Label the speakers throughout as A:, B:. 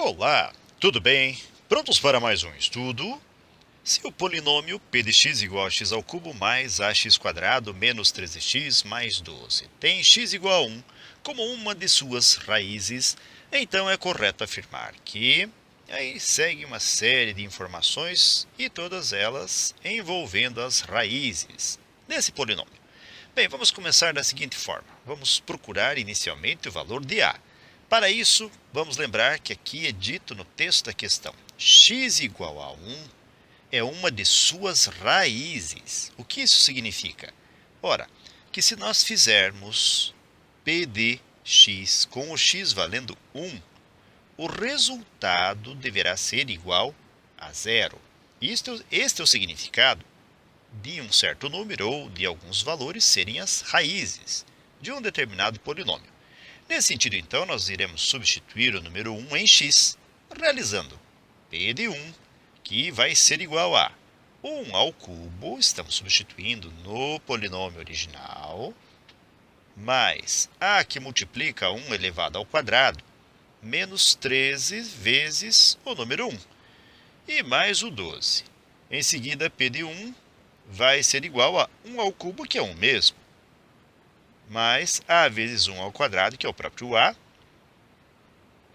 A: Olá, tudo bem? Prontos para mais um estudo? Se o polinômio p de x igual a x ao cubo mais ax quadrado menos 13x mais 12 tem x igual a 1 como uma de suas raízes, então é correto afirmar que... Aí segue uma série de informações e todas elas envolvendo as raízes desse polinômio. Bem, vamos começar da seguinte forma. Vamos procurar inicialmente o valor de a. Para isso, vamos lembrar que aqui é dito no texto da questão: x igual a 1 é uma de suas raízes. O que isso significa? Ora, que se nós fizermos p de x com o x valendo 1, o resultado deverá ser igual a zero. Este é o significado de um certo número ou de alguns valores serem as raízes de um determinado polinômio. Nesse sentido, então, nós iremos substituir o número 1 em x, realizando p de 1, que vai ser igual a 1 ao cubo, estamos substituindo no polinômio original, mais a que multiplica 1 elevado ao quadrado, menos 13 vezes o número 1, e mais o 12. Em seguida, p de 1 vai ser igual a 1 ao cubo, que é 1 mesmo, mais a vezes 1 ao quadrado, que é o próprio a,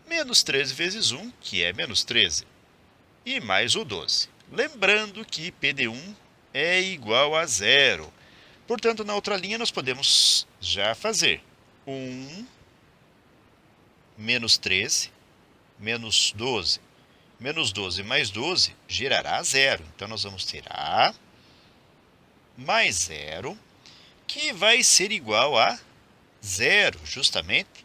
A: menos 13 vezes 1, que é menos 13, e mais o 12. Lembrando que p de 1 é igual a zero. Portanto, na outra linha, nós podemos já fazer 1 menos 13 menos 12. Menos 12 mais 12 gerará zero. Então, nós vamos ter a mais zero, que vai ser igual a zero, justamente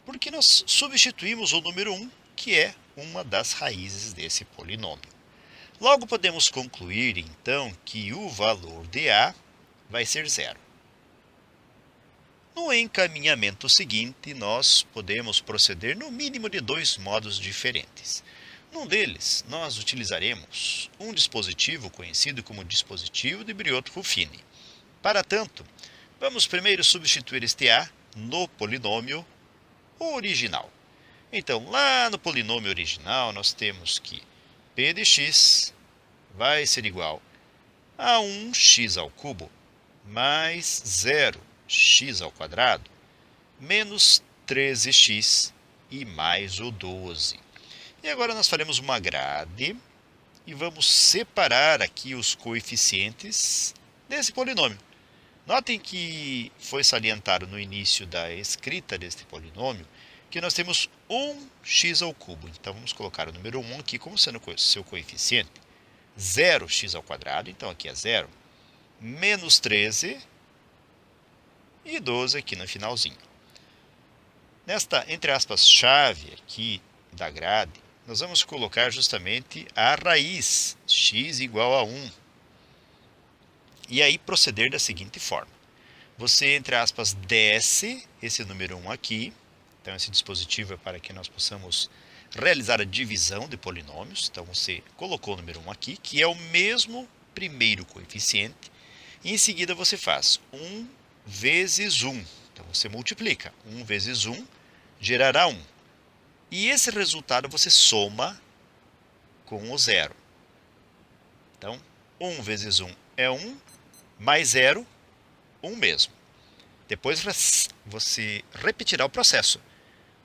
A: porque nós substituímos o número 1, que é uma das raízes desse polinômio. Logo, podemos concluir, então, que o valor de a vai ser zero. No encaminhamento seguinte, nós podemos proceder no mínimo de dois modos diferentes. Num deles, nós utilizaremos um dispositivo conhecido como dispositivo de Briot-Ruffini. Para tanto, vamos primeiro substituir este a no polinômio original. Então, lá no polinômio original, nós temos que p de x vai ser igual a 1x ao cubo mais 0x ao quadrado menos 13x e mais o 12. E agora nós faremos uma grade e vamos separar aqui os coeficientes desse polinômio. Notem que foi salientado no início da escrita deste polinômio que nós temos 1x ao cubo. Então, vamos colocar o número 1 aqui como sendo seu coeficiente. 0x ao quadrado, então aqui é 0, menos 13 e 12 aqui no finalzinho. Nesta, entre aspas, chave aqui da grade, nós vamos colocar justamente a raiz, x igual a 1. E aí proceder da seguinte forma. Você, entre aspas, desce esse número 1 aqui. Então, esse dispositivo é para que nós possamos realizar a divisão de polinômios. Então, você colocou o número 1 aqui, que é o mesmo primeiro coeficiente. E em seguida, você faz 1 vezes 1. Então, você multiplica. 1 vezes 1 gerará 1. E esse resultado você soma com o zero. Então, 1 vezes 1 é 1, mais 0, 1 mesmo. Depois você repetirá o processo.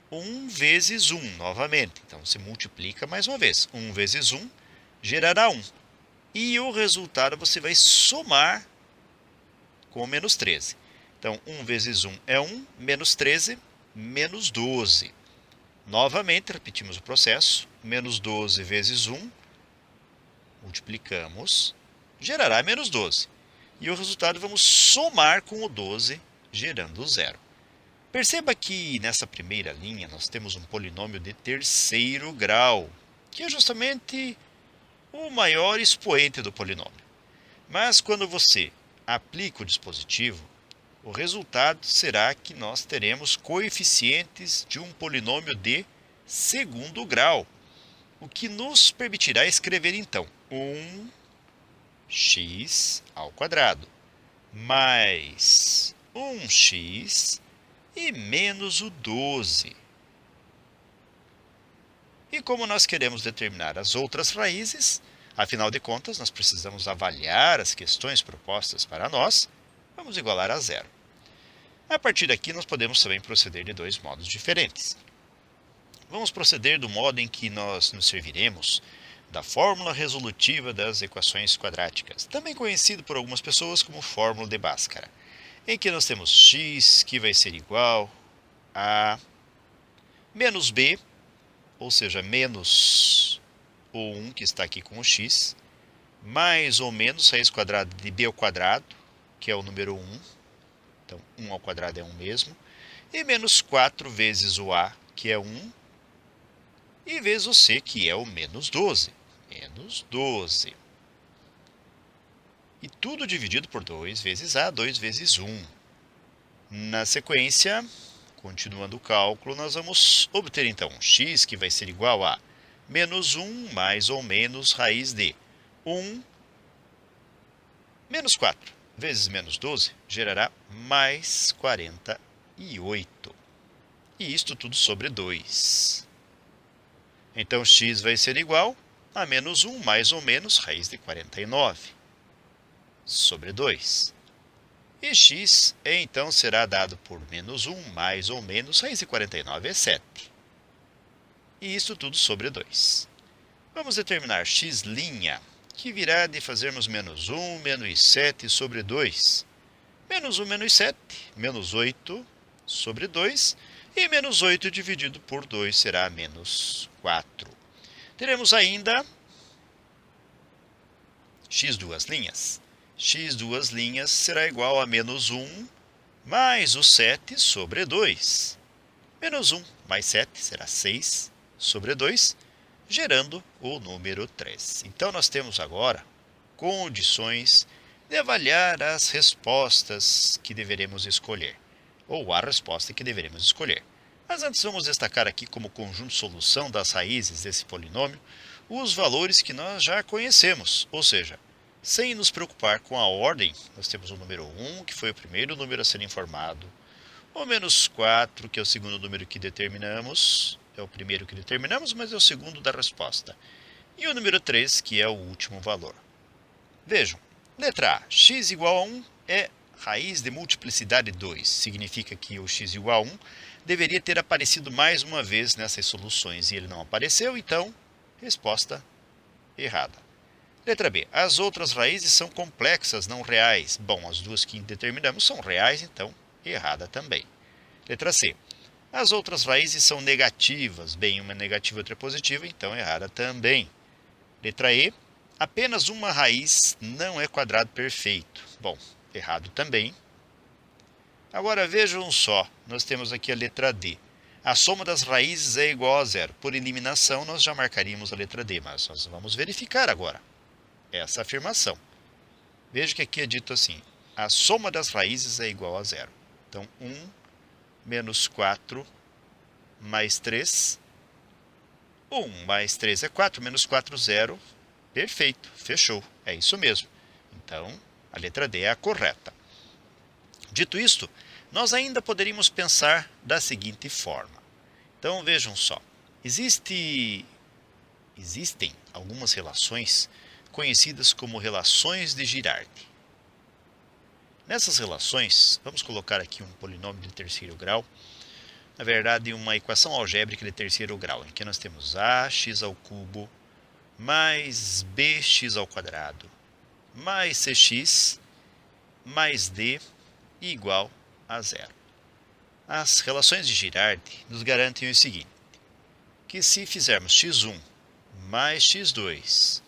A: 1 vezes 1 novamente. Então, você multiplica mais uma vez. 1 vezes 1 gerará 1. E o resultado você vai somar com o menos 13. Então, 1 vezes 1 é 1, menos 13, menos 12. Novamente, repetimos o processo. Menos 12 vezes 1, multiplicamos, gerará menos 12. E o resultado vamos somar com o 12, gerando zero. Perceba que nessa primeira linha nós temos um polinômio de terceiro grau, que é justamente o maior expoente do polinômio. Mas quando você aplica o dispositivo, o resultado será que nós teremos coeficientes de um polinômio de segundo grau, o que nos permitirá escrever então 1x ao quadrado mais 1x e menos o 12. E como nós queremos determinar as outras raízes, afinal de contas, nós precisamos avaliar as questões propostas para nós, vamos igualar a zero. A partir daqui, nós podemos também proceder de dois modos diferentes. Vamos proceder do modo em que nós nos serviremos da fórmula resolutiva das equações quadráticas, também conhecido por algumas pessoas como fórmula de Bhaskara, em que nós temos x, que vai ser igual a menos b, ou seja, menos o 1, que está aqui com o x, mais ou menos raiz quadrada de b ao quadrado, que é o número 1, então 1 ao quadrado é 1 mesmo, e menos 4 vezes o a, que é 1, e vezes o c, que é o menos 12. Menos 12. E tudo dividido por 2 vezes a, 2 vezes 1. Na sequência, continuando o cálculo, nós vamos obter então x, que vai ser igual a menos 1 mais ou menos raiz de 1 menos 4 vezes menos 12 gerará mais 48. E isto tudo sobre 2. Então, x vai ser igual a menos 1 mais ou menos raiz de 49 sobre 2. E x, então, será dado por menos 1 mais ou menos raiz de 49 é 7. E isso tudo sobre 2. Vamos determinar x', que virá de fazermos menos 1 menos 7 sobre 2. Menos 1 menos 7, menos 8 sobre 2. E menos 8 dividido por 2 será menos 4. Teremos ainda x'. X' será igual a menos 1 mais o 7 sobre 2. Menos 1 mais 7 será 6 sobre 2, gerando o número 3. Então, nós temos agora condições de avaliar as respostas que deveremos escolher, ou a resposta que deveremos escolher. Mas antes vamos destacar aqui como conjunto de solução das raízes desse polinômio os valores que nós já conhecemos, ou seja, sem nos preocupar com a ordem, nós temos o número 1, que foi o primeiro número a ser informado, o menos 4, que é o segundo número que determinamos, é o primeiro que determinamos, mas é o segundo da resposta, e o número 3, que é o último valor. Vejam, letra A, x igual a 1 é raiz de multiplicidade 2, significa que o x igual a 1 deveria ter aparecido mais uma vez nessas soluções, e ele não apareceu, então, resposta errada. Letra B. As outras raízes são complexas, não reais. Bom, as duas que determinamos são reais, então errada também. Letra C. As outras raízes são negativas. Bem, uma é negativa e outra é positiva, então errada também. Letra E. Apenas uma raiz não é quadrado perfeito. Bom, errado também. Agora vejam só, nós temos aqui a letra D. A soma das raízes é igual a zero. Por eliminação, nós já marcaríamos a letra D, mas nós vamos verificar agora essa afirmação. Veja que aqui é dito assim, a soma das raízes é igual a zero. Então, 1 menos 4 mais 3. 1 mais 3 é 4, menos 4, 0. Perfeito, fechou. É isso mesmo. Então, a letra D é a correta. Dito isto, nós ainda poderíamos pensar da seguinte forma. Então, vejam só. Existem algumas relações conhecidas como relações de Girard. Nessas relações, vamos colocar aqui um polinômio de terceiro grau, na verdade uma equação algébrica de terceiro grau, em que nós temos ax ao cubo mais bx ao quadrado mais cx mais d igual a zero. As relações de Girard nos garantem o seguinte, que se fizermos x1 mais x2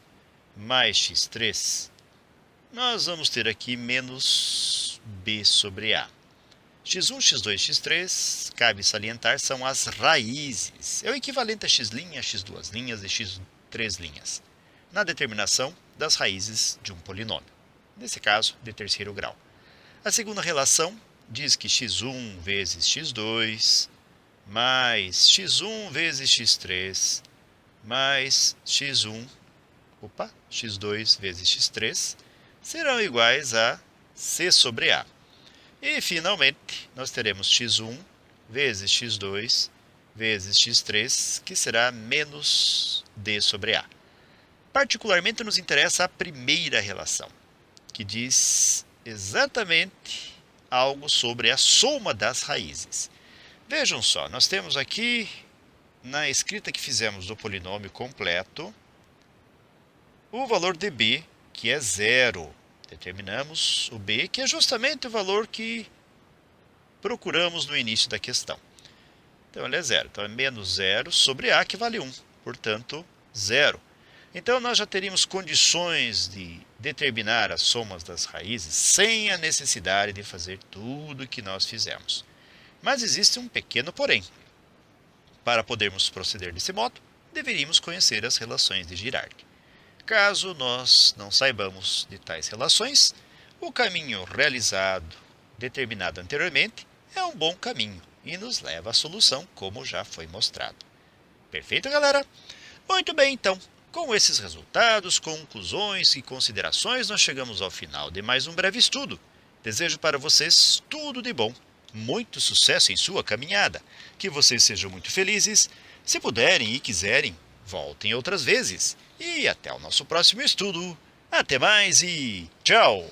A: mais x3, nós vamos ter aqui menos b sobre a. x1, x2, x3, cabe salientar, são as raízes. É o equivalente a x', x2' e x3', na determinação das raízes de um polinômio. Nesse caso, de terceiro grau. A segunda relação diz que x1 vezes x2 mais x1 vezes x3 mais x2 vezes x3 serão iguais a c sobre a. E, finalmente, nós teremos x1 vezes x2 vezes x3, que será menos d sobre a. Particularmente nos interessa a primeira relação, que diz exatamente algo sobre a soma das raízes. Vejam só, nós temos aqui, na escrita que fizemos do polinômio completo, o valor de b, que é zero. Determinamos o b, que é justamente o valor que procuramos no início da questão. Então, ele é zero. Então, é menos zero sobre a, que vale 1. Portanto, zero. Então, nós já teríamos condições de determinar as somas das raízes sem a necessidade de fazer tudo o que nós fizemos. Mas existe um pequeno porém. Para podermos proceder desse modo, deveríamos conhecer as relações de Girard. Caso nós não saibamos de tais relações, o caminho realizado, determinado anteriormente, é um bom caminho e nos leva à solução, como já foi mostrado. Perfeito, galera? Muito bem, então. Com esses resultados, conclusões e considerações, nós chegamos ao final de mais um breve estudo. Desejo para vocês tudo de bom, muito sucesso em sua caminhada, que vocês sejam muito felizes. Se puderem e quiserem, voltem outras vezes. E até o nosso próximo estudo. Até mais e tchau!